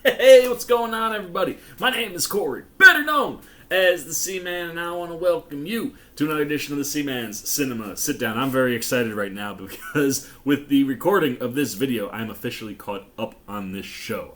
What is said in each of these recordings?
Hey, what's going on, everybody? My name is Corey, better known as the Seaman, and I want to welcome you to another edition of the Seaman's Cinema Sit Down. I'm very excited right now because with the recording of this video, I'm officially caught up on this show.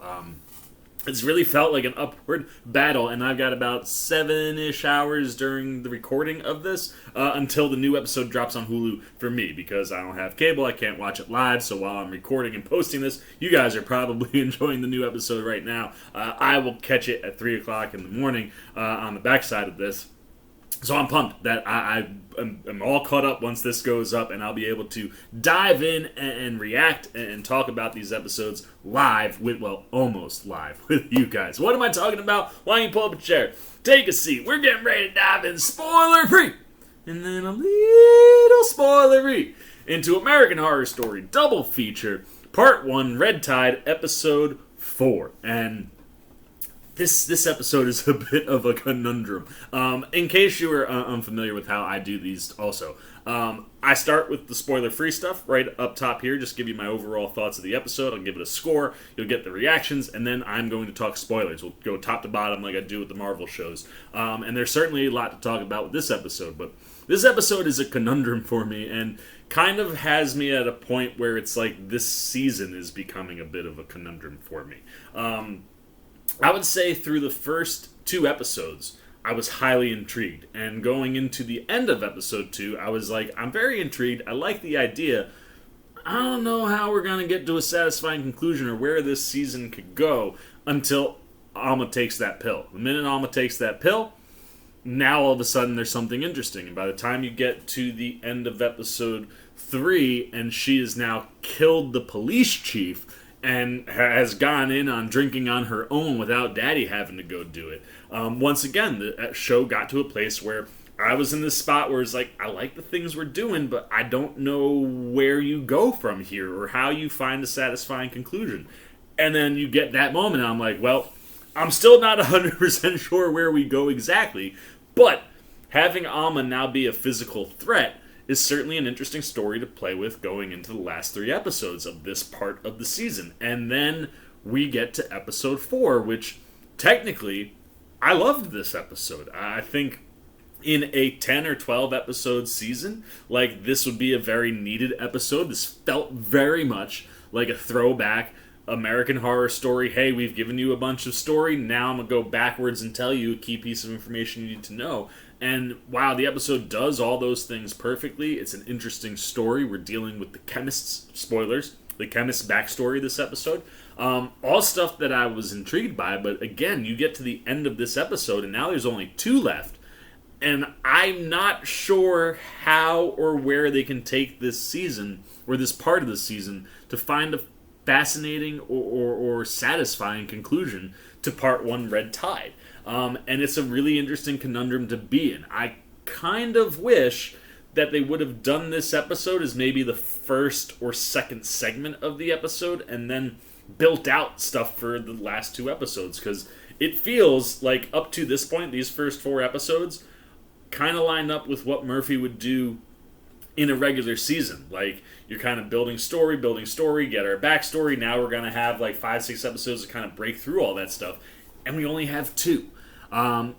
It's really felt like an upward battle, and I've got about 7-ish hours during the recording of this until the new episode drops on Hulu for me, because I don't have cable, I can't watch it live, so while I'm recording and posting this, you guys are probably enjoying the new episode right now. I will catch it at 3 o'clock in the morning on the backside of this. So I'm pumped that I'm all caught up once this goes up, and I'll be able to dive in and react and talk about these episodes live with, well, almost live with you guys. What am I talking about? Why don't you pull up a chair, take a seat, we're getting ready to dive in spoiler-free, and then a little spoiler-free, into American Horror Story Double Feature, Part 1, Red Tide, Episode 4, and This episode is a bit of a conundrum. In case you were unfamiliar with how I do these also, I start with the spoiler-free stuff right up top here, just give you my overall thoughts of the episode. I'll give it a score, you'll get the reactions, and then I'm going to talk spoilers. We'll go top to bottom like I do with the Marvel shows. And there's certainly a lot to talk about with this episode, but this episode is a conundrum for me, and kind of has me at a point where it's like this season is becoming a bit of a conundrum for me. I would say through the first 2 episodes, I was highly intrigued. And going into the end of episode 2, I was like, I'm very intrigued. I like the idea. I don't know how we're going to get to a satisfying conclusion or where this season could go until Alma takes that pill. The minute Alma takes that pill, now all of a sudden there's something interesting. And by the time you get to the end of episode 3 and she has now killed the police chief and has gone in on drinking on her own without Daddy having to go do it. Once again, the show got to a place where I was in this spot where it's like, I like the things we're doing, but I don't know where you go from here or how you find a satisfying conclusion. And then you get that moment, and I'm like, well, I'm still not 100% sure where we go exactly, but having Alma now be a physical threat is certainly an interesting story to play with going into the last 3 episodes of this part of the season. And then we get to episode 4, which technically, I loved this episode. I think in a 10 or 12 episode season, like, this would be a very needed episode. This felt very much like a throwback American Horror Story. Hey, we've given you a bunch of story, now I'm going to go backwards and tell you a key piece of information you need to know. And while the episode does all those things perfectly, it's an interesting story. We're dealing with the Chemist's, spoilers, the Chemist's backstory this episode. All stuff that I was intrigued by, but again, you get to the end of this episode, and now there's only 2 left. And I'm not sure how or where they can take this season, or this part of the season, to find a fascinating or satisfying conclusion to Part 1, Red Tide. And it's a really interesting conundrum to be in. I kind of wish that they would have done this episode as maybe the first or second segment of the episode and then built out stuff for the last 2 episodes, because it feels like up to this point, these first 4 episodes kind of line up with what Murphy would do in a regular season. Like, you're kind of building story, get our backstory. Now we're going to have like 5-6 episodes to kind of break through all that stuff. And we only have 2.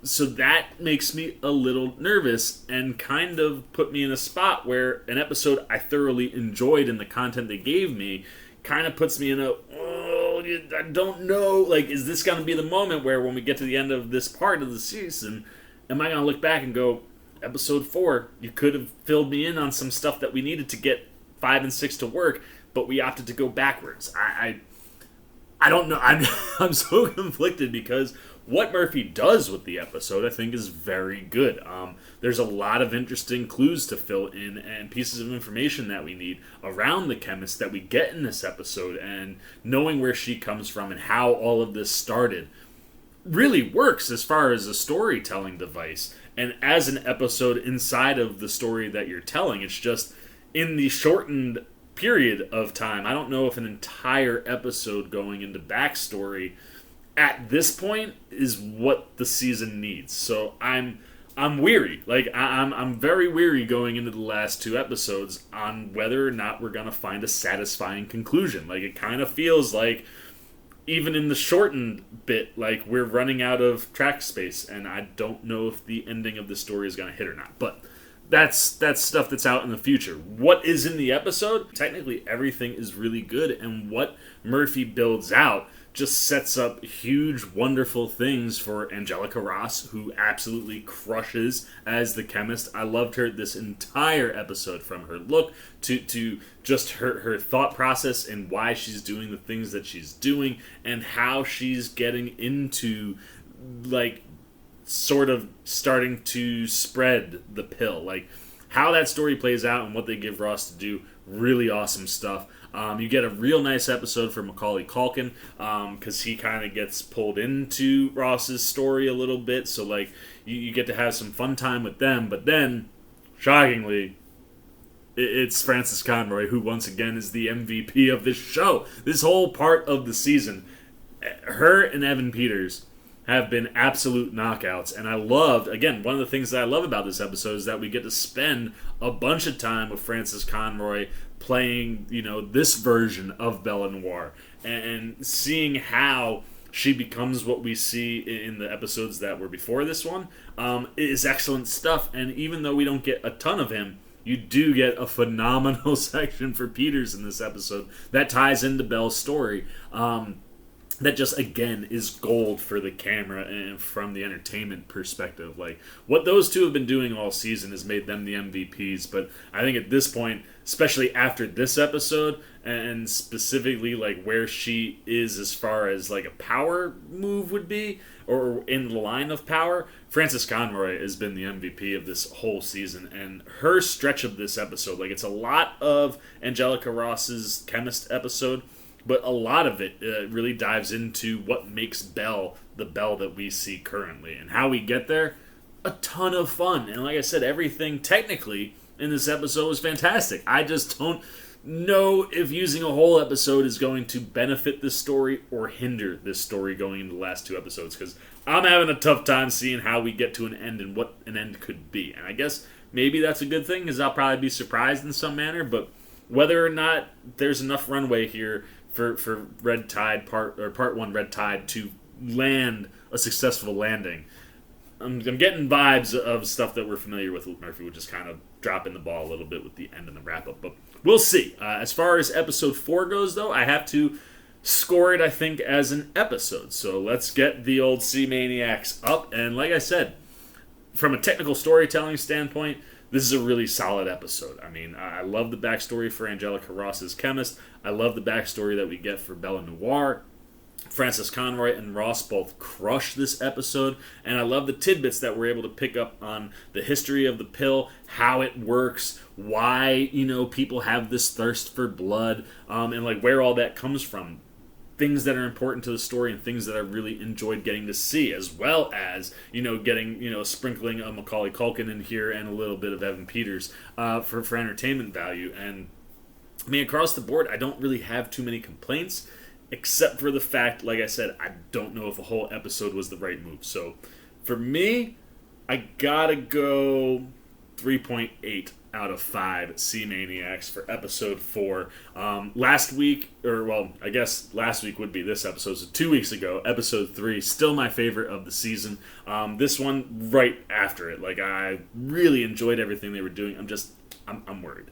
So that makes me a little nervous and kind of put me in a spot where an episode I thoroughly enjoyed and the content they gave me kind of puts me in a, I don't know, like, is this going to be the moment where when we get to the end of this part of the season, am I going to look back and go, episode 4, you could have filled me in on some stuff that we needed to get 5 and 6 to work, but we opted to go backwards. I don't know. I'm so conflicted because what Murphy does with the episode, I think, is very good. There's a lot of interesting clues to fill in and pieces of information that we need around the Chemist that we get in this episode, and knowing where she comes from and how all of this started really works as far as a storytelling device. And as an episode inside of the story that you're telling, it's just in the shortened period of time. I don't know if an entire episode going into backstory at this point is what the season needs. So I'm weary. Like, I'm very weary going into the last 2 episodes on whether or not we're going to find a satisfying conclusion. Like, it kind of feels like even in the shortened bit, like, we're running out of track space, and I don't know if the ending of the story is going to hit or not. But that's stuff that's out in the future. What is in the episode? Technically, everything is really good, and what Murphy builds out just sets up huge, wonderful things for Angelica Ross, who absolutely crushes as the chemist. I loved her this entire episode, from her look to just her thought process and why she's doing the things that she's doing, and how she's getting into, like, sort of starting to spread the pill. Like, how that story plays out and what they give Ross to do, really awesome stuff. You get a real nice episode for Macaulay Culkin, because he kind of gets pulled into Ross's story a little bit, so, like, you get to have some fun time with them. But then, shockingly, it's Frances Conroy, who once again is the MVP of this show. This whole part of the season, her and Evan Peters have been absolute knockouts. And I loved, again, one of the things that I love about this episode is that we get to spend a bunch of time with Frances Conroy playing, this version of Belle Noir, and seeing how she becomes what we see in the episodes that were before this one, is excellent stuff. And even though we don't get a ton of him, you do get a phenomenal section for Peters in this episode that ties into Belle's story. That just, again, is gold for the camera and from the entertainment perspective. Like, what those two have been doing all season has made them the MVPs. But I think at this point, especially after this episode, and specifically, like, where she is as far as, like, a power move would be, or in the line of power, Frances Conroy has been the MVP of this whole season. And her stretch of this episode, like, it's a lot of Angelica Ross's Chemist episode, but a lot of it really dives into what makes Belle the Belle that we see currently. And how we get there, a ton of fun. And like I said, everything technically in this episode was fantastic. I just don't know if using a whole episode is going to benefit this story or hinder this story going into the last two episodes, because I'm having a tough time seeing how we get to an end and what an end could be. And I guess maybe that's a good thing, because I'll probably be surprised in some manner, but whether or not there's enough runway here for Red Tide part 1 Red Tide to land a successful landing, I'm getting vibes of stuff that we're familiar with Murphy, which is kind of dropping the ball a little bit with the end and the wrap up. But we'll see. As far as episode 4 goes, though, I have to score it, I think, as an episode. So let's get the old Sea Maniacs up. And like I said, from a technical storytelling standpoint, this is a really solid episode. I mean, I love the backstory for Angelica Ross's Chemist. I love the backstory that we get for Belle Noir. Frances Conroy and Ross both crush this episode, and I love the tidbits that we're able to pick up on the history of the pill, how it works, why, people have this thirst for blood, and like where all that comes from. Things that are important to the story and things that I really enjoyed getting to see, as well as, getting, sprinkling a Macaulay Culkin in here and a little bit of Evan Peters for entertainment value. And, I mean, across the board, I don't really have too many complaints, except for the fact, like I said, I don't know if a whole episode was the right move. So, for me, I gotta go 3.8 out of 5 Sea Maniacs for episode 4. Last week, I guess last week would be this episode, so 2 weeks ago, episode 3, still my favorite of the season. This one right after it. Like, I really enjoyed everything they were doing. I'm worried.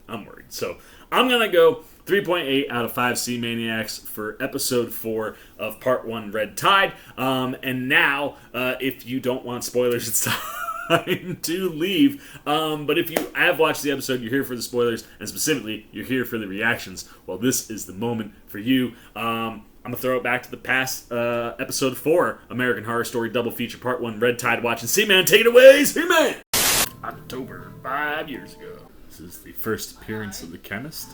So I'm going to go 3.8 out of 5 Sea Maniacs for episode 4 of part 1 Red Tide. And now, if you don't want spoilers, it's time to leave. But if you have watched the episode, you're here for the spoilers, and specifically, you're here for the reactions. Well, this is the moment for you. I'm going to throw it back to the past, episode 4, American Horror Story Double Feature Part 1 Red Tide. Watching Seaman, take it away, Seaman! October, 5 years ago. This is the first appearance of the Chemist.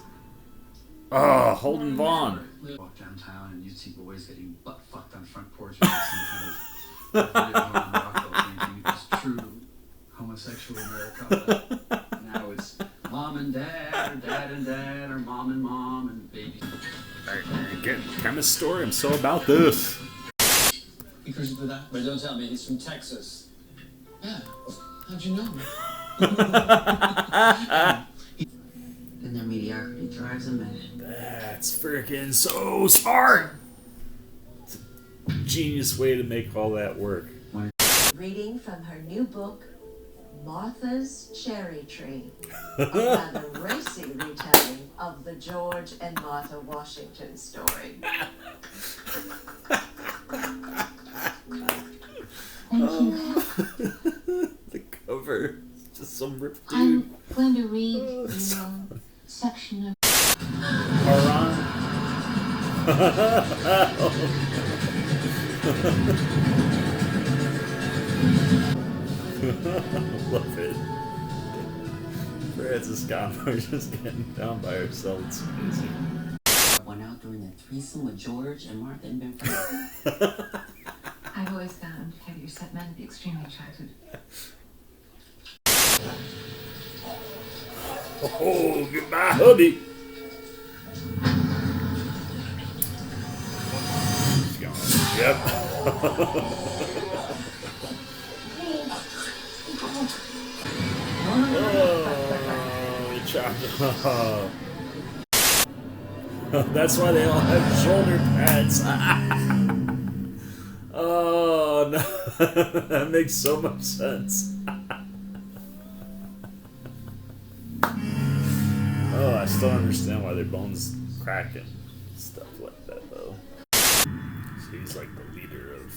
Oh, Holden Vaughn. Walk downtown and you'd see boys getting butt fucked on front porches with some kind of this true homosexual America. Now it's mom and dad, or dad and dad, or mom and baby. Again, Chemist story. I'm so about this. Because of that. But don't tell me he's from Texas. Yeah. How'd you know? And their mediocrity drives them mad. That's freaking so smart. It's a genius way to make all that work. Reading from her new book, Martha's Cherry Tree, a rather racy retelling of the George and Martha Washington story. Thank you. The cover, it's just some ripped dude. I'm going to read the section of Haran. Love it. Francis Scott, we're just getting down by ourselves. It's amazing. Went out during that threesome with George and Martha and Ben Franklin. I've always found heavier set men to be extremely attractive. Oh, goodbye, hubby. He's going, yep. Oh, chopped. That's why they all have shoulder pads. Oh, no. That makes so much sense. Oh, I still don't understand why their bones cracking. Stuff like that, though. So he's like the leader of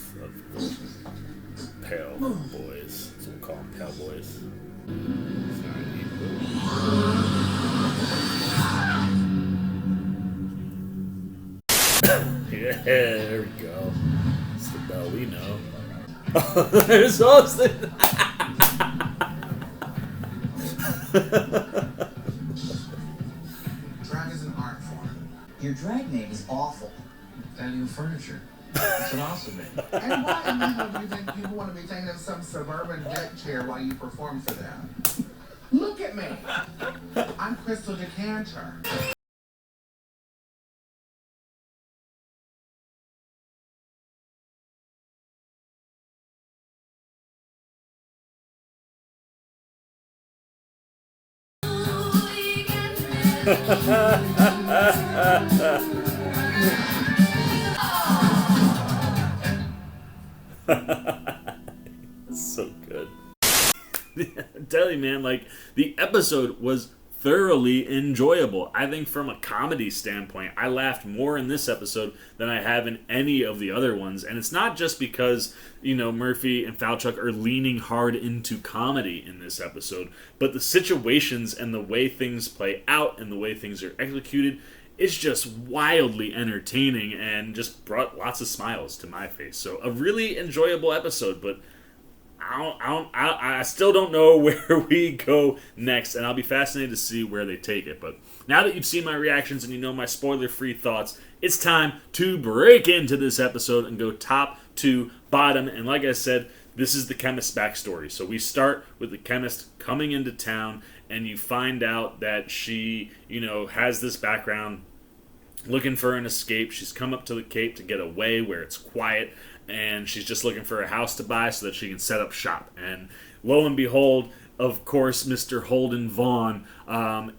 the Pale Boys. So we'll call them Pale Boys. Yeah, there we go. It's the Belle we know. There's Austin! Drag is an art form. Your drag name is awful. Value furniture. That's an awesome name. And why in the hell do you think people want to be taking in some suburban deck chair while you perform for them? Look at me. I'm Crystal Decanter. So good. I'm telling you, man, like, the episode was thoroughly enjoyable. I think from a comedy standpoint, I laughed more in this episode than I have in any of the other ones. And it's not just because, you know, Murphy and Falchuk are leaning hard into comedy in this episode, but the situations and the way things play out and the way things are executed, it's just wildly entertaining and just brought lots of smiles to my face. So a really enjoyable episode, but I still don't know where we go next, and I'll be fascinated to see where they take it. But now that you've seen my reactions and you know my spoiler-free thoughts, it's time to break into this episode and go top to bottom. And like I said, this is the Chemist backstory. So we start with the Chemist coming into town, and you find out that she, you know, has this background looking for an escape. She's come up to the Cape to get away where it's quiet, and she's just looking for a house to buy so that she can set up shop. And lo and behold, of course, Mr. Holden Vaughn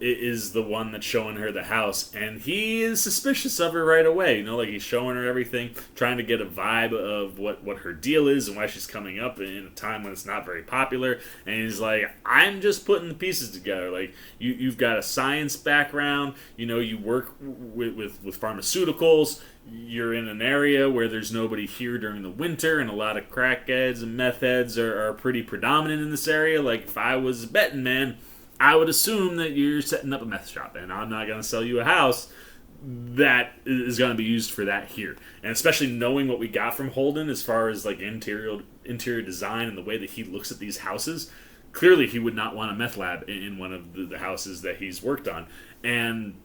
is the one that's showing her the house, and he is suspicious of her right away. You know, like, he's showing her everything, trying to get a vibe of what her deal is and why she's coming up in a time when it's not very popular. And he's like, I'm just putting the pieces together. Like, you've got a science background, you know, you work with pharmaceuticals. You're in an area where there's nobody here during the winter, and a lot of crackheads and meth heads are pretty predominant in this area. Like, if I was a betting man, I would assume that you're setting up a meth shop, and I'm not going to sell you a house that is going to be used for that here. And especially knowing what we got from Holden as far as, like, interior design and the way that he looks at these houses, clearly he would not want a meth lab in one of the houses that he's worked on. And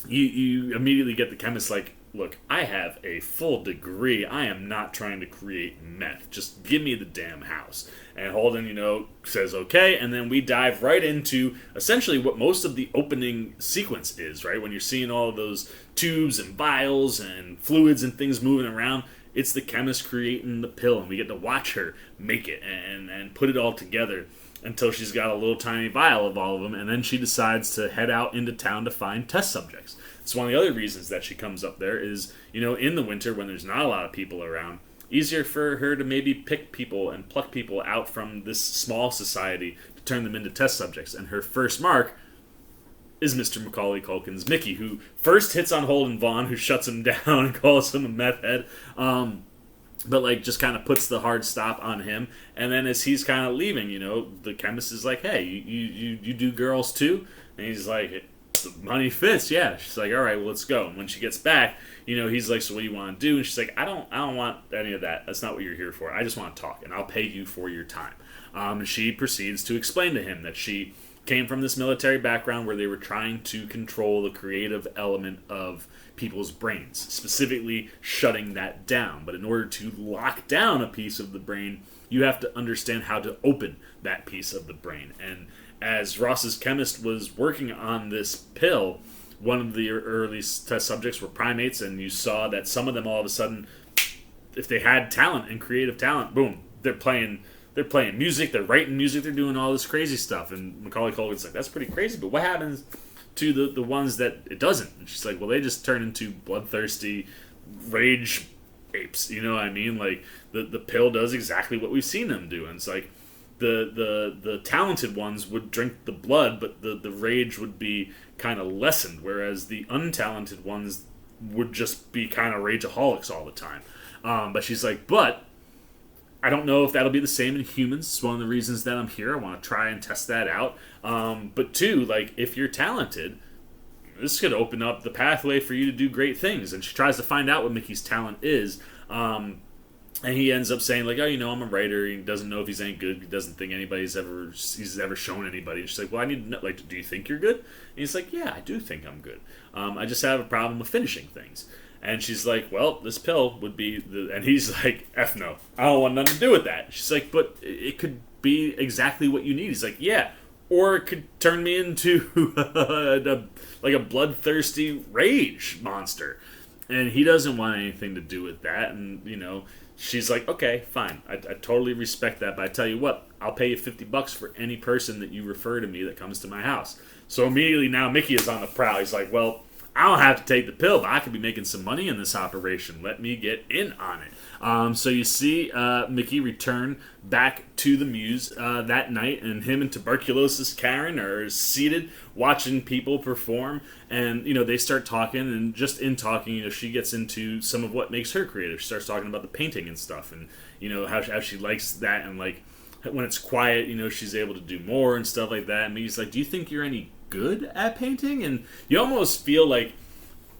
you immediately get the Chemist like, look, I have a full degree. I am not trying to create meth. Just give me the damn house. And Holden, you know, says okay, and then we dive right into essentially what most of the opening sequence is, right? When you're seeing all of those tubes and vials and fluids and things moving around, it's the Chemist creating the pill, and we get to watch her make it and put it all together until she's got a little tiny vial of all of them, and then she decides to head out into town to find test subjects. It's one of the other reasons that she comes up there is, in the winter when there's not a lot of people around, easier for her to maybe pick people and pluck people out from this small society to turn them into test subjects. And her first mark is Mr. Macaulay Culkin's Mickey, who first hits on Holden Vaughn, who shuts him down and calls him a meth head, but just kind of puts the hard stop on him. And then as he's kind of leaving, the chemist is like, hey, you do girls too? And he's like, the money fits, yeah. She's like, all right, well, let's go. And when she gets back, he's like, so what do you want to do? And she's like, I don't want any of that. That's not what you're here for. I just want to talk, and I'll pay you for your time. And she proceeds to explain to him that she came from this military background where they were trying to control the creative element of people's brains, specifically shutting that down. But in order to lock down a piece of the brain, you have to understand how to open that piece of the brain. And as Ross's chemist was working on this pill, one of the early test subjects were primates, and you saw that some of them all of a sudden, if they had talent and creative talent, boom, they're playing music, they're writing music, they're doing all this crazy stuff. And Macaulay Culkin's like, that's pretty crazy, but what happens to the ones that it doesn't? And she's like, well, they just turn into bloodthirsty rage apes, you know what I mean? Like, the pill does exactly what we've seen them do. And it's like, the talented ones would drink the blood, but the rage would be kind of lessened, whereas the untalented ones would just be kind of rageaholics all the time. But she's like, but I don't know if that'll be the same in humans. It's one of the reasons that I'm here. I want to try and test that out. But two, like, if you're talented, this could open up the pathway for you to do great things. And she tries to find out what Mickey's talent is. And he ends up saying, like, oh, I'm a writer. He doesn't know if he's any good. He doesn't think he's ever shown anybody. And she's like, well, I need to know, like, do you think you're good? And he's like, yeah, I do think I'm good. I just have a problem with finishing things. And she's like, well, this pill would be and he's like, F no, I don't want nothing to do with that. She's like, but it could be exactly what you need. He's like, yeah, or it could turn me into like a bloodthirsty rage monster. And he doesn't want anything to do with that. And, she's like, okay, fine. I totally respect that. But I tell you what, I'll pay you $50 for any person that you refer to me that comes to my house. So immediately now Mickey is on the prowl. He's like, well, I don't have to take the pill, but I could be making some money in this operation. Let me get in on it. So you see Mickey return back to the Muse that night, and him and tuberculosis Karen are seated watching people perform, and they start talking, and just in talking, she gets into some of what makes her creative. She starts talking about the painting and stuff, and how she likes that, and like when it's quiet, she's able to do more and stuff like that. And Mickey's like, do you think you're any good at painting? And you almost feel like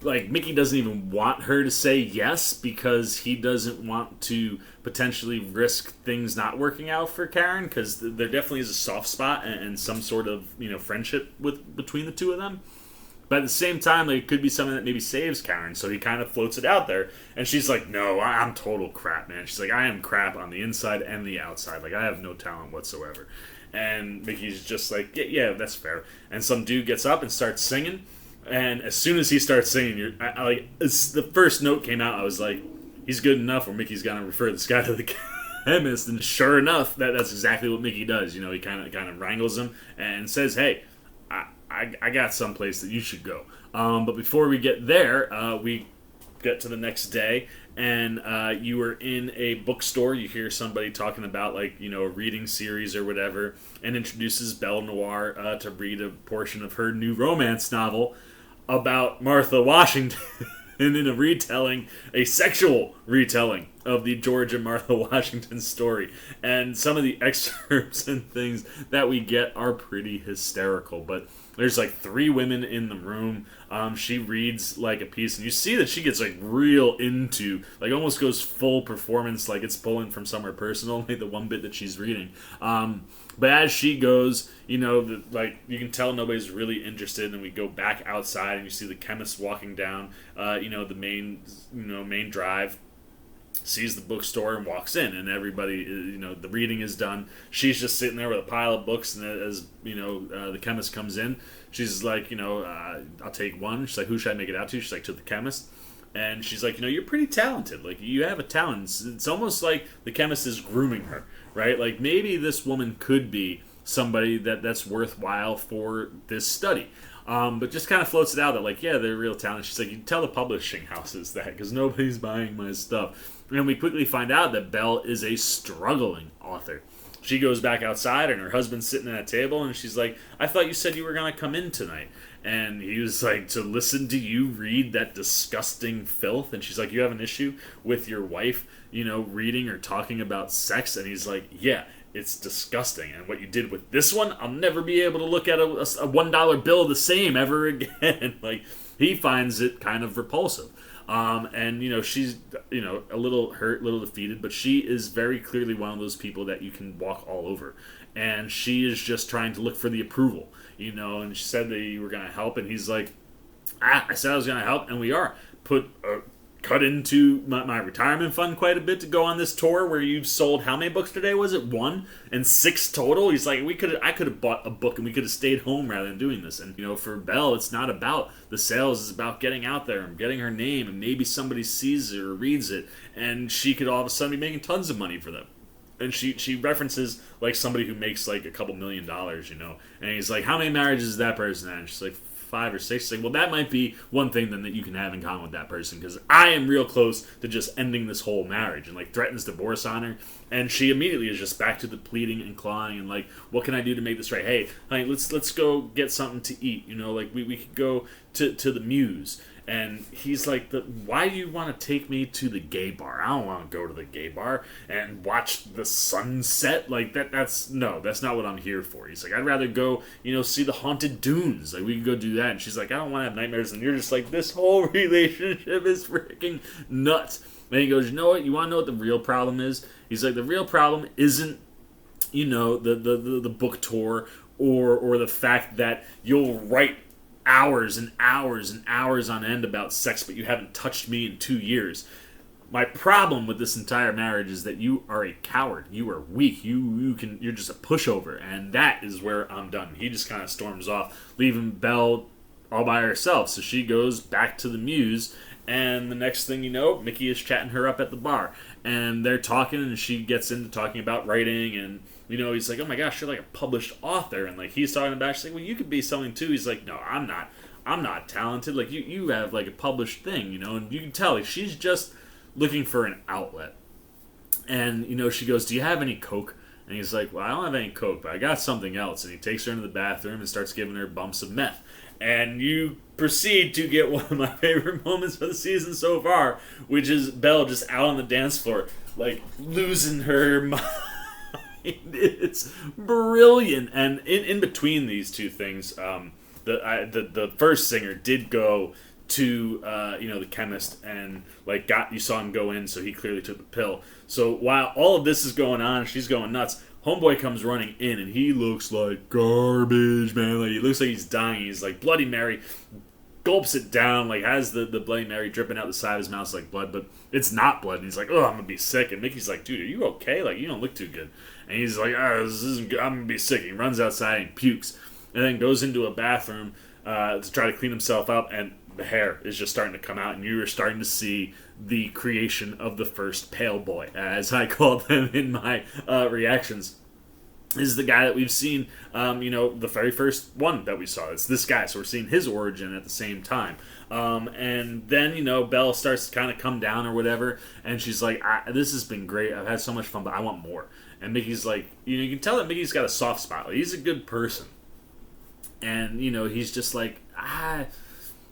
Mickey doesn't even want her to say yes, because he doesn't want to potentially risk things not working out for Karen, because there definitely is a soft spot and some sort of friendship between the two of them. But at the same time, it could be something that maybe saves Karen, so he kind of floats it out there. And she's like, no, I'm total crap, man. She's like, I am crap on the inside and the outside. Like, I have no talent whatsoever. And Mickey's just like, yeah, that's fair. And some dude gets up and starts singing. And as soon as he starts singing, the first note came out, I was like, he's good enough, or Mickey's gonna refer this guy to the chemist. And sure enough, that's exactly what Mickey does. He kind of wrangles him and says, hey, I got someplace that you should go. But before we get there, we get to the next day, and you were in a bookstore. You hear somebody talking about a reading series or whatever, and introduces Belle Noir to read a portion of her new romance novel about Martha Washington in a sexual retelling of the George and Martha Washington story. And some of the excerpts and things that we get are pretty hysterical, but there's 3 women in the room. She reads a piece, and you see that she gets real into, almost goes full performance, it's pulling from somewhere personal, the one bit that she's reading. But as she goes, you can tell nobody's really interested, and we go back outside, and you see the chemist walking down, the main drive, sees the bookstore and walks in, and everybody, the reading is done. She's just sitting there with a pile of books, and as the chemist comes in, she's like, I'll take one. She's like, who should I make it out to? She's like, to the chemist. And she's like, you're pretty talented. You have a talent. It's almost like the chemist is grooming her, right? Maybe this woman could be somebody that's worthwhile for this study. But just kind of floats it out that, like, yeah, they're real talented. She's like, you tell the publishing houses that, because nobody's buying my stuff. And we quickly find out that Belle is a struggling author. She goes back outside, and her husband's sitting at a table, and she's like, I thought you said you were going to come in tonight. And he was like, to listen to you read that disgusting filth? And she's like, you have an issue with your wife, reading or talking about sex? And he's like, yeah, it's disgusting. And what you did with this one, I'll never be able to look at a $1 bill the same ever again. Like, he finds it kind of repulsive. And she's a little hurt, a little defeated, but she is very clearly one of those people that you can walk all over, and she is just trying to look for the approval, and she said that you were going to help, and he's like, I said I was going to help, and we are. Cut into my retirement fund quite a bit to go on this tour where you've sold, how many books today was it? 1 and 6 total. He's like, I could have bought a book and we could have stayed home rather than doing this. And for Belle, it's not about the sales, it's about getting out there and getting her name, and maybe somebody sees it or reads it, and she could all of a sudden be making tons of money for them. And she references like somebody who makes like a couple $1 million, and he's like, how many marriages is that person at? And she's like, 5 or 6. She's like, well, that might be one thing then that you can have in common with that person, because I am real close to just ending this whole marriage, and like threatens divorce on her. And she immediately is just back to the pleading and clawing and like, what can I do to make this right? Hey, honey, let's go get something to eat. Like we could go to the Muse. And he's like, why do you want to take me to the gay bar? I don't want to go to the gay bar and watch the sunset. Like, that's not what I'm here for. He's like, I'd rather go, see the haunted dunes. Like, we can go do that. And she's like, I don't want to have nightmares. And you're just like, this whole relationship is freaking nuts. And he goes, you know what? You want to know what the real problem is? He's like, the real problem isn't, the book tour or the fact that you'll write hours and hours and hours on end about sex, but you haven't touched me in 2 years. My problem with this entire marriage is that you are a coward. You are weak. You're just a pushover, and that is where I'm done. He just kind of storms off, leaving Belle all by herself. So she goes back to the Muse, and the next thing you know, Mickey is chatting her up at the bar, and they're talking, and she gets into talking about writing, and he's like, oh my gosh, you're like a published author. And like, he's talking about, she's like, well, you could be something too. He's like, no, I'm not talented. Like, you have like a published thing, and you can tell, like, she's just looking for an outlet. And, she goes, do you have any coke? And he's like, well, I don't have any coke, but I got something else. And he takes her into the bathroom and starts giving her bumps of meth. And you proceed to get one of my favorite moments of the season so far, which is Belle just out on the dance floor, like, losing her mind. It's brilliant. And in between these two things, the first singer did go to the chemist, and like you saw him go in, so he clearly took the pill. So while all of this is going on, she's going nuts. Homeboy comes running in, and he looks like garbage, man. Like, he looks like he's dying. He's like Bloody Mary, gulps it down, like has the Bloody Mary dripping out the side of his mouth like blood, but it's not blood. And he's like, oh, I'm gonna be sick. And Mickey's like, dude, are you okay? Like, you don't look too good. And he's like, this isn't good. I'm gonna be sick. And he runs outside and pukes, and then goes into a bathroom to try to clean himself up, and the hair is just starting to come out, and you are starting to see the creation of the first pale boy, as I called them in my reactions. Is the guy that we've seen, the very first one that we saw. It's this guy, so we're seeing his origin at the same time. And then, Belle starts to kind of come down or whatever, and she's like, this has been great. I've had so much fun, but I want more. And Mickey's like, you can tell that Mickey's got a soft spot. Like, he's a good person. And, he's just like,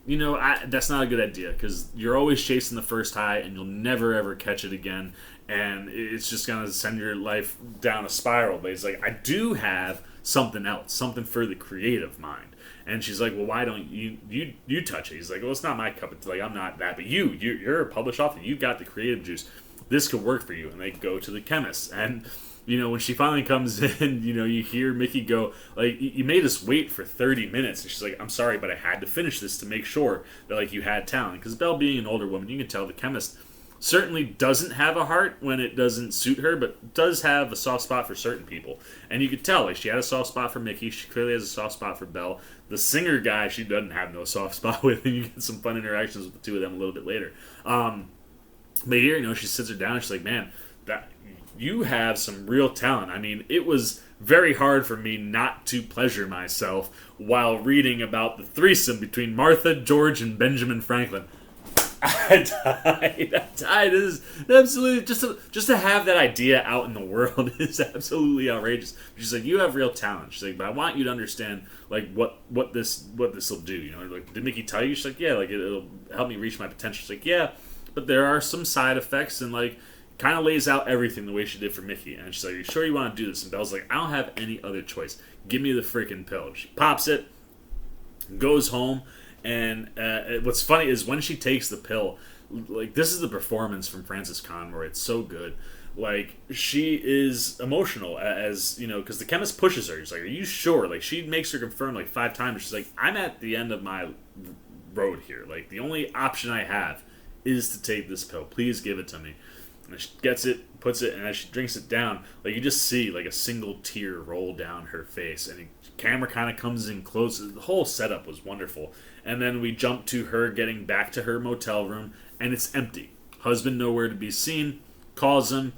that's not a good idea, because you're always chasing the first high, and you'll never, ever catch it again. And it's just going to send your life down a spiral. But he's like, I do have something else, something for the creative mind. And she's like, well, why don't you touch it? He's like, well, it's not my cup of tea. Like, I'm not that. But you're a published author. You've got the creative juice. This could work for you. And they go to the chemist. And, when she finally comes in, you hear Mickey go, like, you made us wait for 30 minutes. And she's like, I'm sorry, but I had to finish this to make sure that, like, you had talent. Because Belle being an older woman, you can tell the chemist certainly doesn't have a heart when it doesn't suit her, but does have a soft spot for certain people. And you could tell, like, she had a soft spot for Mickey. She clearly has a soft spot for Belle. The singer guy, she doesn't have no soft spot with, and you get some fun interactions with the two of them a little bit later. But here, she sits her down, and she's like, man, that you have some real talent. I mean, it was very hard for me not to pleasure myself while reading about the threesome between Martha, George, and Benjamin Franklin. I died. It is absolutely just to have that idea out in the world is absolutely outrageous. She's like, you have real talent. She's like, but I want you to understand like what this will do. You know, like, did Mickey tell you? She's like, yeah, like it'll help me reach my potential. She's like, yeah, but there are some side effects, and like kind of lays out everything the way she did for Mickey. And she's like, are you sure you want to do this? And Belle's like, I don't have any other choice. Give me the freaking pill. She pops it, goes home. And what's funny is when she takes the pill, like, this is the performance from Frances Conroy. It's so good. Like, she is emotional, as, you know, because the chemist pushes her. He's like, are you sure? Like, she makes her confirm, like, 5 times. She's like, I'm at the end of my road here. Like, the only option I have is to take this pill. Please give it to me. And she gets it, puts it, and as she drinks it down, like, you just see, like, a single tear roll down her face. And the camera kind of comes in close. The whole setup was wonderful. And then we jump to her getting back to her motel room, and it's empty. Husband nowhere to be seen. Calls him.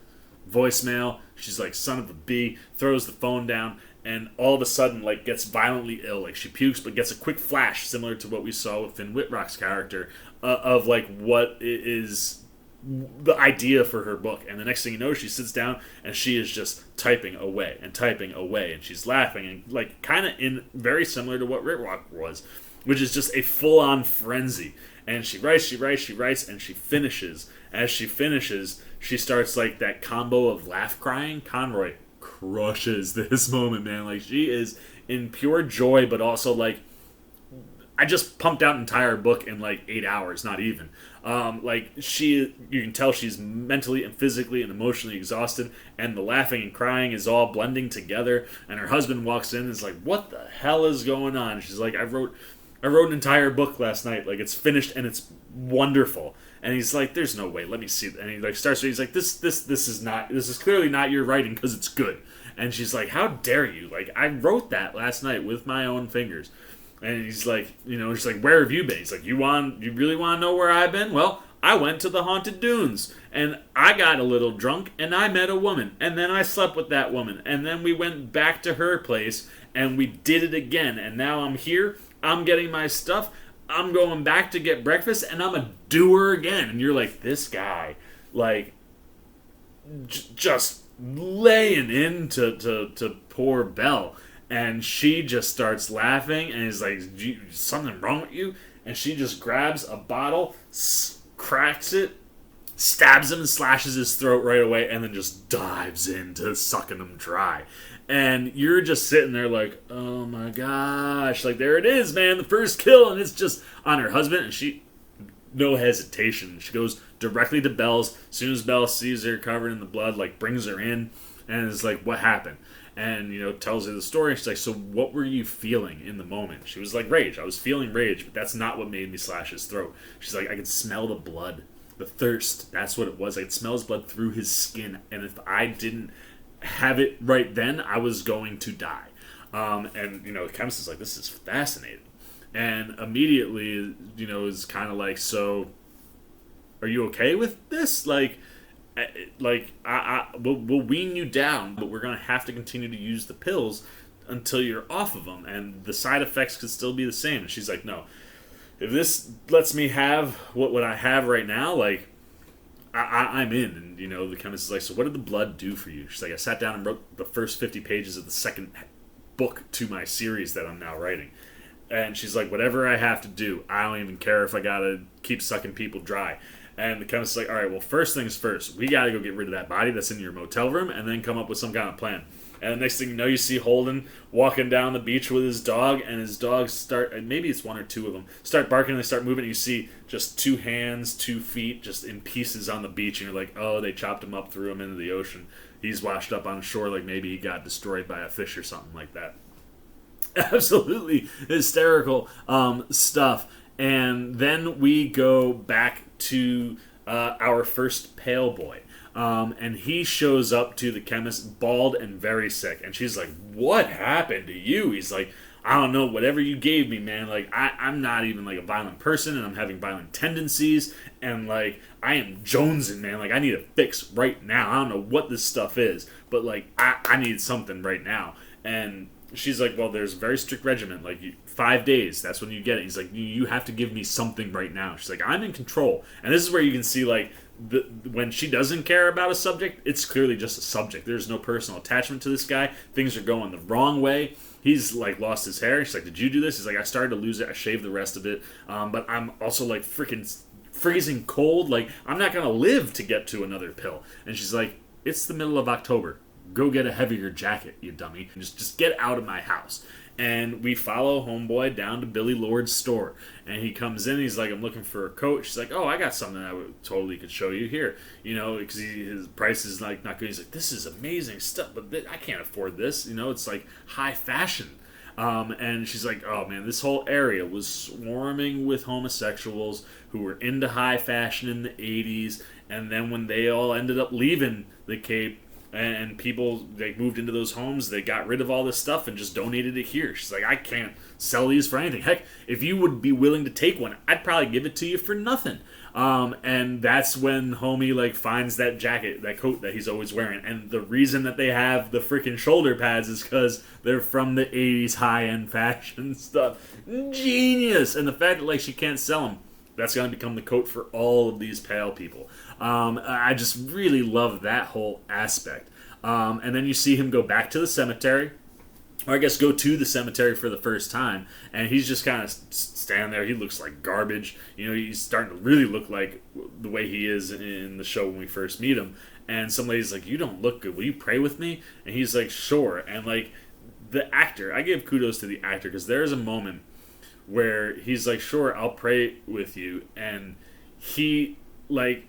Voicemail. She's like, son of a bee. Throws the phone down, and all of a sudden, like, gets violently ill. Like, she pukes, but gets a quick flash, similar to what we saw with Finn Wittrock's character, of, like, what is the idea for her book. And the next thing you know, she sits down, and she is just typing away, and she's laughing, and, like, kind of in very similar to what Wittrock was, which is just a full-on frenzy. And she writes, and she finishes. As she finishes, she starts, like, that combo of laugh-crying. Conroy crushes this moment, man. Like, she is in pure joy, but also, like, I just pumped out an entire book in, like, 8 hours, not even. Like, you can tell she's mentally and physically and emotionally exhausted, and the laughing and crying is all blending together, and her husband walks in and is like, what the hell is going on? And she's like, I wrote an entire book last night. Like, it's finished and it's wonderful. And he's like, there's no way. Let me see. And he like starts. He's like, this is clearly not your writing because it's good. And she's like, how dare you? Like, I wrote that last night with my own fingers. And he's like, you know, she's like, where have you been? He's like, you really want to know where I've been? Well, I went to the Haunted Dunes, and I got a little drunk, and I met a woman, and then I slept with that woman, and then we went back to her place, and we did it again, and now I'm here, I'm getting my stuff, I'm going back to get breakfast, and I'm a doer again. And you're like, this guy, like, just laying into poor Belle. And she just starts laughing and is like, something wrong with you? And she just grabs a bottle, cracks it, stabs him and slashes his throat right away, and then just dives into sucking him dry. And you're just sitting there like, oh my gosh, like, there it is, man, the first kill, and it's just on her husband, and she, no hesitation, she goes directly to Belle's. As soon as Belle sees her covered in the blood, like, brings her in, and is like, what happened? And, you know, tells her the story. She's like, so what were you feeling in the moment? She was like, rage. I was feeling rage, but that's not what made me slash his throat. She's like, I could smell the blood, the thirst. That's what it was. I could smell his blood through his skin, and if I didn't have it right then, I was going to die. And, you know, the chemist is like, this is fascinating. And immediately, you know, is kind of like, so, are you okay with this? Like, we'll wean you down, but we're going to have to continue to use the pills until you're off of them, and the side effects could still be the same. And she's like, no, if this lets me have what I have right now, like, I'm in. And, you know, the chemist is like, so what did the blood do for you? She's like, I sat down and wrote the first 50 pages of the second book to my series that I'm now writing. And she's like, whatever I have to do, I don't even care if I gotta keep sucking people dry. And the chemist is like, all right, well, first things first, we got to go get rid of that body that's in your motel room and then come up with some kind of plan. And the next thing you know, you see Holden walking down the beach with his dog, and his dogs start, and maybe it's one or two of them, start barking and they start moving, and you see just 2 hands, 2 feet just in pieces on the beach, and you're like, oh, they chopped him up, threw him into the ocean. He's washed up on shore, like maybe he got destroyed by a fish or something like that. Absolutely hysterical stuff. And then we go back to our first pale boy. And he shows up to the chemist bald and very sick. And she's like, what happened to you? He's like, I don't know, whatever you gave me, man, like, I'm not even, like, a violent person, and I'm having violent tendencies, and, like, I am jonesing, man. Like, I need a fix right now. I don't know what this stuff is, but, like, I need something right now. And she's like, well, there's a very strict regimen. Like, 5 days, that's when you get it. He's like, you have to give me something right now. She's like, I'm in control. And this is where you can see, like, when she doesn't care about a subject, it's clearly just a subject. There's no personal attachment to this guy. Things are going the wrong way. He's, like, lost his hair. She's like, did you do this? He's like, I started to lose it. I shaved the rest of it. But I'm also, like, freaking freezing cold. Like, I'm not going to live to get to another pill. And she's like, it's the middle of October. Go get a heavier jacket, you dummy. And just get out of my house. And we follow Homeboy down to Billy Lord's store. And he comes in, he's like, I'm looking for a coat. She's like, oh, I got something I would totally could show you here. You know, because his price is, like, not good. He's like, this is amazing stuff, but I can't afford this. You know, it's, like, high fashion. And she's like, oh, man, this whole area was swarming with homosexuals who were into high fashion in the 80s. And then when they all ended up leaving the Cape, and people, they moved into those homes, they got rid of all this stuff and just donated it here. She's like, I can't sell these for anything. Heck, if you would be willing to take one, I'd probably give it to you for nothing. And that's when homie, like, finds that jacket, that coat that he's always wearing. And the reason that they have the freaking shoulder pads is because they're from the 80s high-end fashion stuff. Genius! And the fact that, like, she can't sell them, that's going to become the coat for all of these pale people. I just really love that whole aspect. And then you see him go back to the cemetery, or I guess go to the cemetery for the first time, and he's just kind of standing there. He looks like garbage. You know, he's starting to really look like the way he is in the show when we first meet him. And some lady's like, you don't look good. Will you pray with me? And he's like, sure. And, like, the actor, I give kudos to the actor, because there is a moment where he's like, sure, I'll pray with you. And he, like,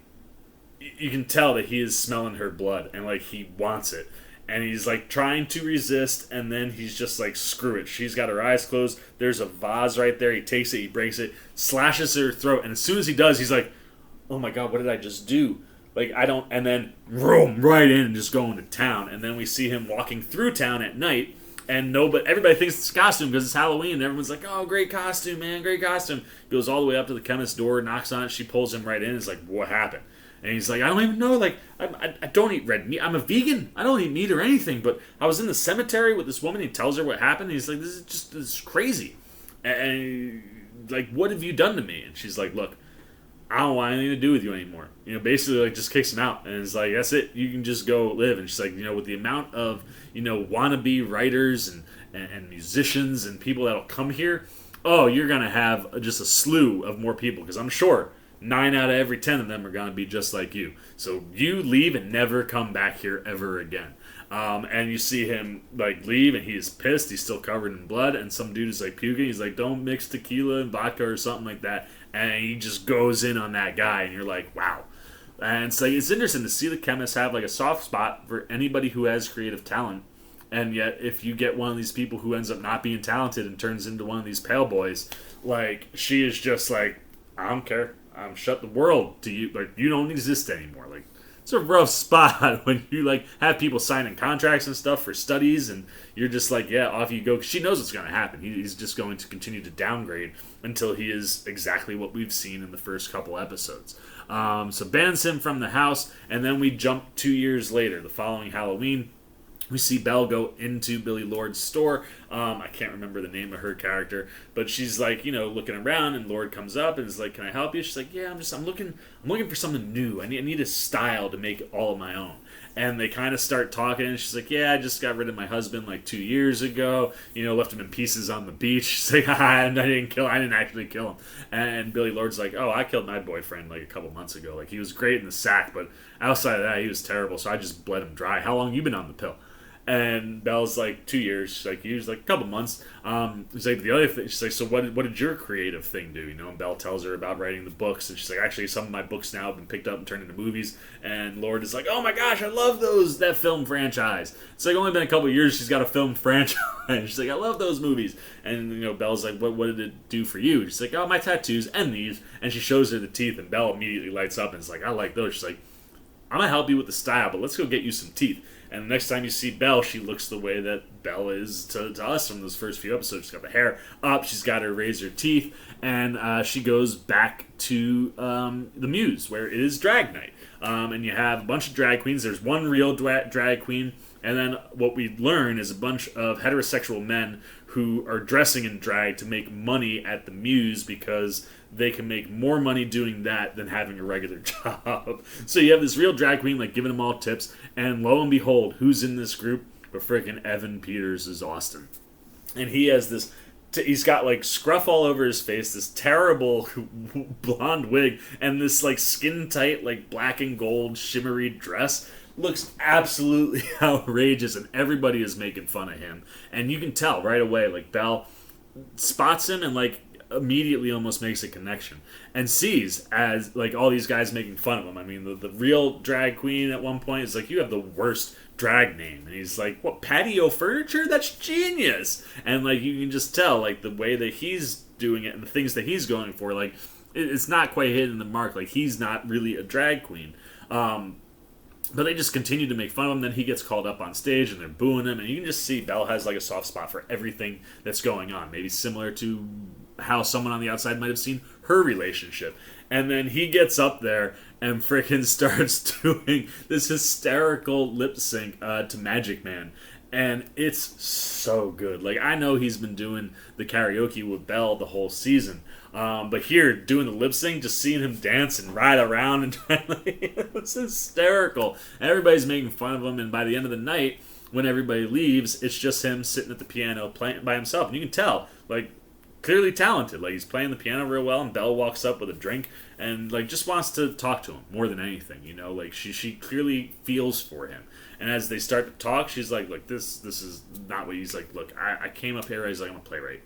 you can tell that he is smelling her blood, and, like, he wants it. And he's, like, trying to resist, and then he's just like, screw it. She's got her eyes closed. There's a vase right there. He takes it, he breaks it, slashes her throat. And as soon as he does, he's like, oh my God, what did I just do? Like, I don't... And then, room, right in and just going to town. And then we see him walking through town at night. And everybody thinks it's a costume because it's Halloween. And everyone's like, oh, great costume, man, great costume. Goes all the way up to the chemist's door, knocks on it. She pulls him right in. It's like, what happened? And he's like, I don't even know. Like, I don't eat red meat. I'm a vegan. I don't eat meat or anything. But I was in the cemetery with this woman. He tells her what happened. He's like, this is crazy. And, like, what have you done to me? And she's like, look, I don't want anything to do with you anymore. You know, basically, like, just kicks him out. And it's like, that's it. You can just go live. And she's like, you know, with the amount of, you know, wannabe writers and musicians and people that'll come here, oh, you're going to have just a slew of more people. Because I'm sure 9 out of every 10 of them are going to be just like you. So you leave and never come back here ever again. And you see him, like, leave, and he is pissed. He's still covered in blood. And some dude is, like, puking. He's like, don't mix tequila and vodka or something like that. And he just goes in on that guy, and you're like, wow. And so it's interesting to see the Chemist have, like, a soft spot for anybody who has creative talent. And yet, if you get one of these people who ends up not being talented and turns into one of these pale boys, like, she is just like, I don't care. I'm shut the world to you. Like, you don't exist anymore. Like, it's a rough spot when you, like, have people signing contracts and stuff for studies, and you're just like, yeah, off you go. She knows what's going to happen. He's just going to continue to downgrade until he is exactly what we've seen in the first couple episodes. So bans him from the house, and then we jump 2 years later, the following Halloween. We see Belle go into Billy Lord's store. I can't remember the name of her character, but she's like, you know, looking around, and Lord comes up and is like, "Can I help you?" She's like, "Yeah, I'm looking for something new. I need a style to make it all of my own." And they kind of start talking, and she's like, "Yeah, I just got rid of my husband like 2 years ago. You know, left him in pieces on the beach." She's like, I didn't actually kill him. And Billy Lord's like, "Oh, I killed my boyfriend like a couple months ago. Like, he was great in the sack, but outside of that, he was terrible. So I just bled him dry. How long you been on the pill?" And Belle's like, 2 years. She's like, he was like a couple months. He's like, the other thing, she's like, so what did your creative thing do? You know, and Belle tells her about writing the books. And she's like, actually, some of my books now have been picked up and turned into movies. And Lord is like, oh my gosh, I love that film franchise. It's like only been a couple years she's got a film franchise. She's like, I love those movies. And, you know, Belle's like, what did it do for you? She's like, oh, my tattoos and these. And she shows her the teeth, and Belle immediately lights up and is like, I like those. She's like, I'm gonna help you with the style, but let's go get you some teeth. And the next time you see Belle, she looks the way that Belle is to us from those first few episodes. She's got the hair up, she's got her razor teeth, and she goes back to the Muse, where it is drag night. And you have a bunch of drag queens. There's one real drag queen, and then what we learn is a bunch of heterosexual men who are dressing in drag to make money at the Muse because they can make more money doing that than having a regular job. So you have this real drag queen, like, giving them all tips, and lo and behold, who's in this group? But freaking Evan Peters is Austin. And he has this... He's got, like, scruff all over his face, this terrible blonde wig, and this, like, skin-tight, like, black and gold shimmery dress. Looks absolutely outrageous, and everybody is making fun of him. And you can tell right away, like, Belle spots him and, like, immediately almost makes a connection and sees as, like, all these guys making fun of him. I mean, the real drag queen at one point is like, you have the worst drag name, and he's like, what, patio furniture? That's genius. And, like, you can just tell, like, the way that he's doing it and the things that he's going for, like, it's not quite hitting the mark. Like, he's not really a drag queen. But they just continue to make fun of him. Then he gets called up on stage and they're booing him, and you can just see Belle has, like, a soft spot for everything that's going on, maybe similar to how someone on the outside might have seen her relationship. And then he gets up there and frickin' starts doing this hysterical lip sync to Magic Man. And it's so good. Like, I know he's been doing the karaoke with Belle the whole season. But here, doing the lip sync, just seeing him dance and ride around and try, like, it's hysterical. Everybody's making fun of him, and by the end of the night, when everybody leaves, it's just him sitting at the piano playing by himself. And you can tell, like, clearly talented. Like, he's playing the piano real well, and Belle walks up with a drink and, like, just wants to talk to him more than anything, you know? Like, she clearly feels for him. And as they start to talk, she's like, look, this is not what he's like. Look, I came up here, he's like, I'm a playwright.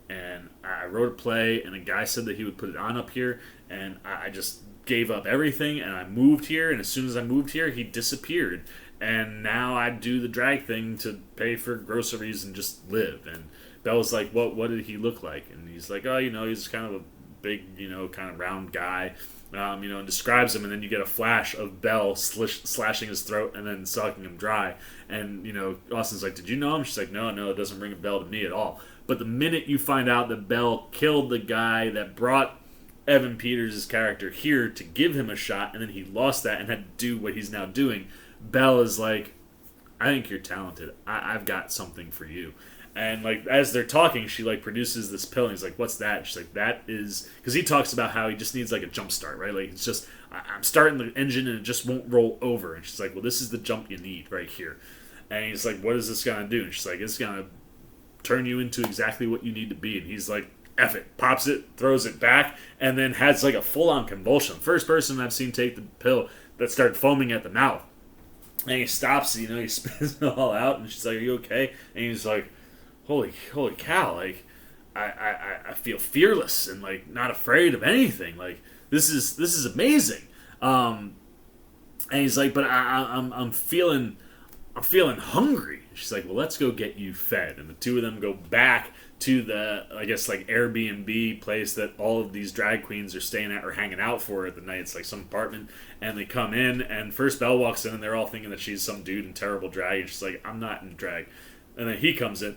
And I wrote a play, and a guy said that he would put it on up here, and I just gave up everything, and I moved here, and as soon as I moved here, he disappeared. And now I do the drag thing to pay for groceries and just live. And Belle's like, what did he look like? And he's like, oh, you know, he's kind of a big, you know, kind of round guy, you know, and describes him, and then you get a flash of Belle slashing his throat and then sucking him dry. And, you know, Austin's like, did you know him? She's like, no, it doesn't ring a bell to me at all. But the minute you find out that Belle killed the guy that brought Evan Peters' character here to give him a shot, and then he lost that and had to do what he's now doing, Belle is like, I think you're talented. I've got something for you. And, like, as they're talking, she, like, produces this pill, and he's like, what's that? She's like, that is... Because he talks about how he just needs, like, a jump start, right? Like, it's just, I'm starting the engine, and it just won't roll over. And she's like, well, this is the jump you need right here. And he's like, what is this going to do? And she's like, it's going to turn you into exactly what you need to be. And he's like, F it. Pops it, throws it back, and then has, like, a full-on convulsion. First person I've seen take the pill that started foaming at the mouth. And he stops, you know, he spits it all out, and she's like, are you okay? And he's like, holy cow, like, I feel fearless and, like, not afraid of anything. Like, this is amazing. And he's like, but I'm feeling hungry. She's like, well, let's go get you fed. And the two of them go back to the, I guess, like, Airbnb place that all of these drag queens are staying at or hanging out for at the night. It's like some apartment, and they come in, and first Belle walks in, and they're all thinking that she's some dude in terrible drag, and she's like, I'm not in drag. And then he comes in,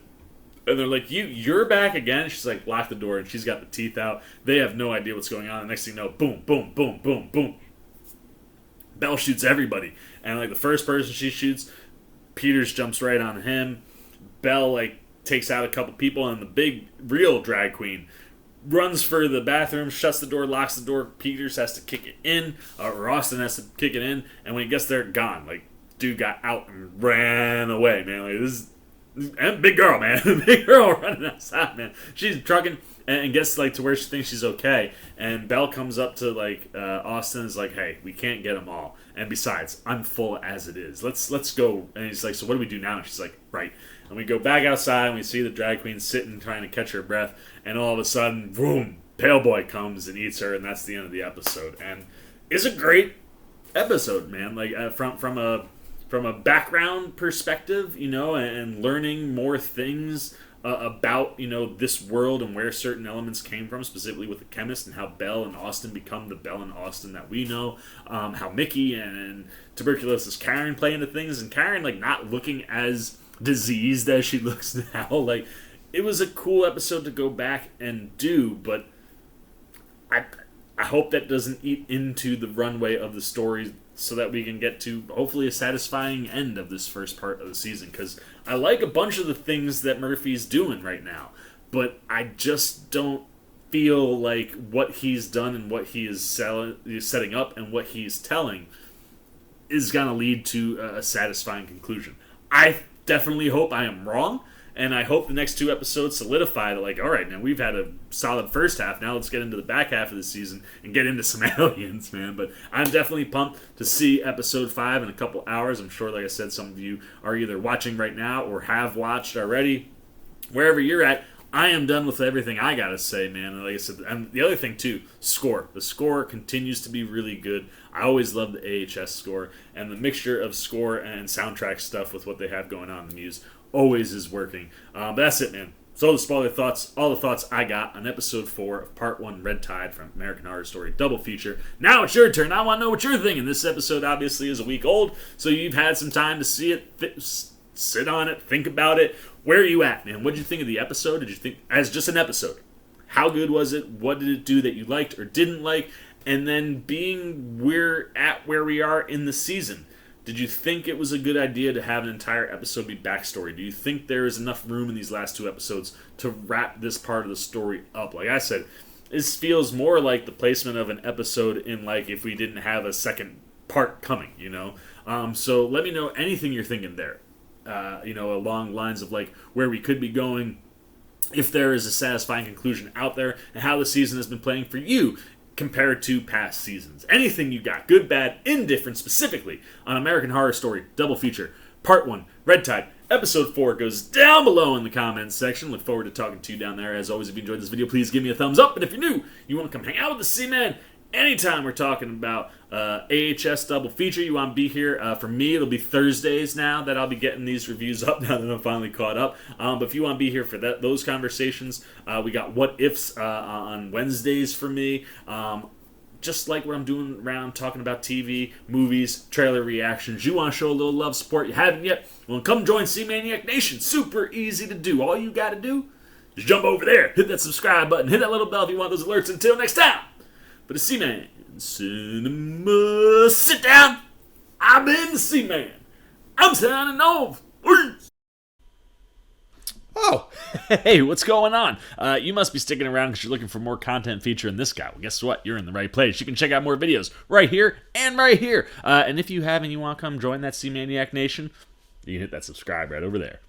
and they're like, you're back again? She's like, lock the door, and she's got the teeth out. They have no idea what's going on. The next thing you know, boom, boom, boom, boom, boom. Belle shoots everybody. And, like, the first person she shoots, Peters jumps right on him. Belle, like, takes out a couple people, and the big, real drag queen runs for the bathroom, shuts the door, locks the door. Peters has to kick it in, or Austin has to kick it in, and when he gets there, gone. Like, dude got out and ran away, man. Like, this is... And big girl, man. Big girl running outside, man. She's trucking and gets, like, to where she thinks she's okay. And Belle comes up to, like, Austin, is like, hey, we can't get them all. And besides, I'm full as it is. Let's go. And he's like, so what do we do now? And she's like, right. And we go back outside, and we see the drag queen sitting, trying to catch her breath. And all of a sudden, boom, Pale Boy comes and eats her, and that's the end of the episode. And it's a great episode, man. Like, from a background perspective, you know, and learning more things about, this world and where certain elements came from, specifically with the Chemist, and how Belle and Austin become the Belle and Austin that we know. How Mickey and tuberculosis Karen play into things, and Karen not looking as diseased as she looks now. It was a cool episode to go back and do, but I hope that doesn't eat into the runway of the story, so that we can get to hopefully a satisfying end of this first part of the season. Because I like a bunch of the things that Murphy's doing right now, but I just don't feel like what he's done and what he is setting up and what he's telling is going to lead to a satisfying conclusion. I definitely hope I am wrong, and I hope the next 2 episodes solidify that, all right, now we've had a solid first half. Now let's get into the back half of the season and get into some aliens, man. But I'm definitely pumped to see episode 5 in a couple hours. I'm sure, like I said, some of you are either watching right now or have watched already. Wherever you're at, I am done with everything I gotta say, man. And like I said, and the other thing too, score. The score continues to be really good. I always love the AHS score, and the mixture of score and soundtrack stuff with what they have going on in the Muse always is working. But that's it, man. So the spoiler thoughts, all the thoughts I got on episode 4 of part 1, Red Tide from American Horror Story double feature. Now it's your turn. I want to know what you're thinking. This episode obviously is a week old, so you've had some time to see it, sit on it, think about it. Where are you at, man? What did you think of the episode? Did you think, as just an episode, how good was it? What did it do that you liked or didn't like? And then being we're at where we are in the season, did you think it was a good idea to have an entire episode be backstory? Do you think there is enough room in these last 2 episodes to wrap this part of the story up? Like I said, this feels more like the placement of an episode in if we didn't have a second part coming, So let me know anything you're thinking there. Along lines of where we could be going, if there is a satisfying conclusion out there, and how the season has been playing for you compared to past seasons. Anything you got, good, bad, indifferent, specifically on American Horror Story double feature, part 1, Red Tide, episode 4, goes down below in the comments section. Look forward to talking to you down there. As always, if you enjoyed this video, please give me a thumbs up. And if you're new, you want to come hang out with the C-Man anytime we're talking about AHS double feature, you want to be here. For me, it'll be Thursdays now that I'll be getting these reviews up now that I'm finally caught up. But if you want to be here for those conversations, we got What Ifs on Wednesdays for me. Just like what I'm doing around talking about TV, movies, trailer reactions. You want to show a little love, support, you haven't yet? Well, come join C-Maniac Nation. Super easy to do. All you got to do is jump over there, hit that subscribe button, hit that little bell if you want those alerts. Until next time. But the C-Man Cinema, sit down. I've been the C-Man. I'm signing off. Peace. Oh, hey, what's going on? You must be sticking around because you're looking for more content featuring this guy. Well, guess what? You're in the right place. You can check out more videos right here and right here. And if you have and you want to come join that C-Maniac Nation, you can hit that subscribe right over there.